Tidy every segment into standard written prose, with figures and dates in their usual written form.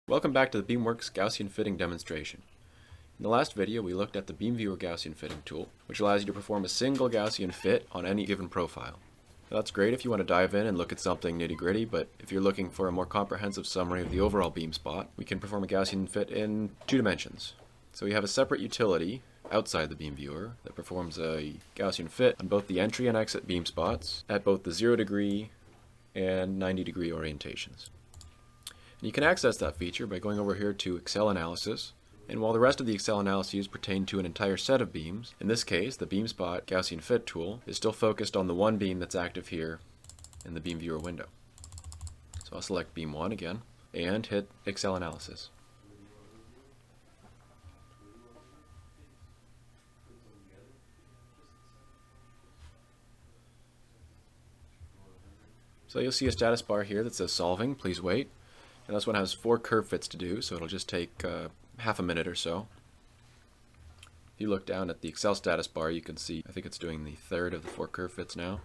Welcome back to the BeamWorks Gaussian fitting demonstration. In the last video we looked at the BeamViewer Gaussian fitting tool, which allows you to perform a single Gaussian fit on any given profile. Now, that's great if you want to dive in and look at something nitty-gritty, but if you're looking for a more comprehensive summary of the overall beam spot, we can perform a Gaussian fit in 2 dimensions. So we have a separate utility outside the BeamViewer that performs a Gaussian fit on both the entry and exit beam spots at both the 0 degree and 90 degree orientations. And you can access that feature by going over here to Excel Analysis, and while the rest of the Excel analyses pertain to an entire set of beams, in this case the beam spot Gaussian fit tool is still focused on the one beam that's active here in the BeamViewer window. So I'll select beam 1 again and hit Excel Analysis. So you'll see a status bar here that says solving, please wait. And this one has 4 curve fits to do, so it'll just take half a minute or so. If you look down at the Excel status bar, you can see, I think it's doing the third of the 4 curve fits now.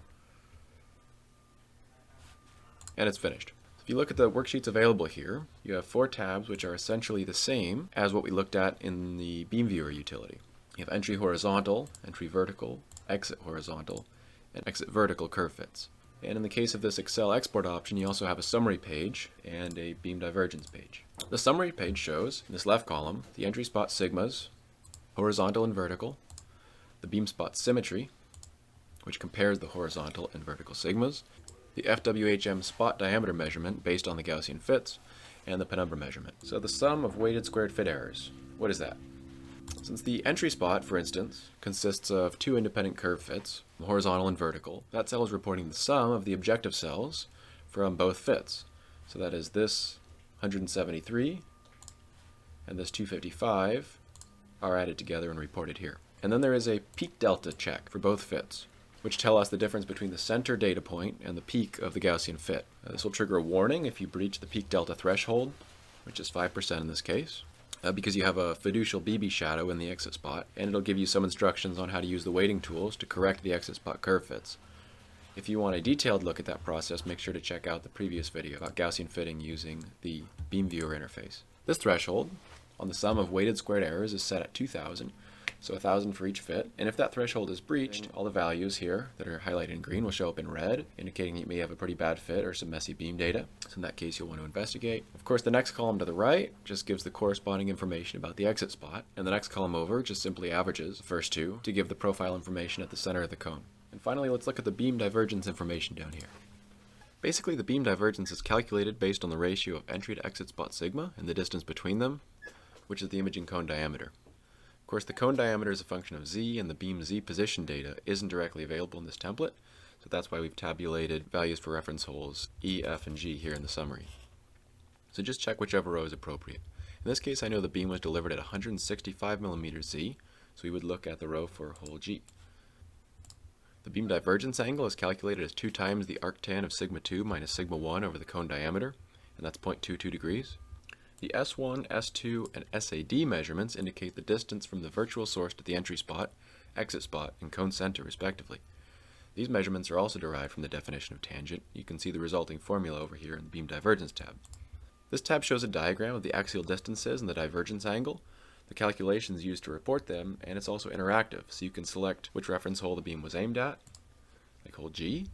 And it's finished. If you look at the worksheets available here, you have 4 tabs which are essentially the same as what we looked at in the BeamViewer utility. You have entry horizontal, entry vertical, exit horizontal, and exit vertical curve fits. And in the case of this Excel export option, you also have a summary page and a beam divergence page. The summary page shows, in this left column, the entry spot sigmas, horizontal and vertical, the beam spot symmetry, which compares the horizontal and vertical sigmas, the FWHM spot diameter measurement based on the Gaussian fits, and the penumbra measurement. So the sum of weighted squared fit errors, what is that? Since the entry spot, for instance, consists of 2 independent curve fits, horizontal and vertical, that cell is reporting the sum of the objective cells from both fits. So that is this 173 and this 255 are added together and reported here. And then there is a peak delta check for both fits, which tell us the difference between the center data point and the peak of the Gaussian fit. This will trigger a warning if you breach the peak delta threshold, which is 5% in this case. Because you have a fiducial BB shadow in the exit spot, and it'll give you some instructions on how to use the weighting tools to correct the exit spot curve fits. If you want a detailed look at that process, make sure to check out the previous video about Gaussian fitting using the BeamViewer interface. This threshold on the sum of weighted squared errors is set at 2,000, so 1,000 for each fit, and if that threshold is breached, all the values here that are highlighted in green will show up in red, indicating you may have a pretty bad fit or some messy beam data. So in that case, you'll want to investigate. Of course, the next column to the right just gives the corresponding information about the exit spot, and the next column over just simply averages the first 2 to give the profile information at the center of the cone. And finally, let's look at the beam divergence information down here. Basically, the beam divergence is calculated based on the ratio of entry to exit spot sigma and the distance between them, which is the imaging cone diameter. Of course, the cone diameter is a function of z, and the beam z position data isn't directly available in this template, so that's why we've tabulated values for reference holes E, F, and G here in the summary. So just check whichever row is appropriate. In this case, I know the beam was delivered at 165 millimeters z, so we would look at the row for hole G. The beam divergence angle is calculated as 2 times the arctan of sigma 2 minus sigma 1 over the cone diameter, and that's 0.22 degrees. The S1, S2, and SAD measurements indicate the distance from the virtual source to the entry spot, exit spot, and cone center, respectively. These measurements are also derived from the definition of tangent. You can see the resulting formula over here in the beam divergence tab. This tab shows a diagram of the axial distances and the divergence angle, the calculations used to report them, and it's also interactive, so you can select which reference hole the beam was aimed at, like hole G,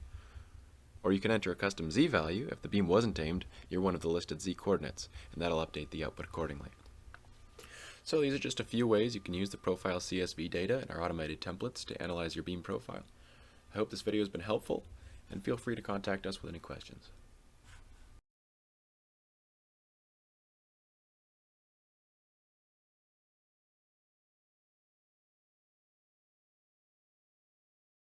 or you can enter a custom z value if the beam wasn't aimed near one of the listed z coordinates, and that'll update the output accordingly. So these are just a few ways you can use the profile CSV data and our automated templates to analyze your beam profile. I hope this video has been helpful, and feel free to contact us with any questions.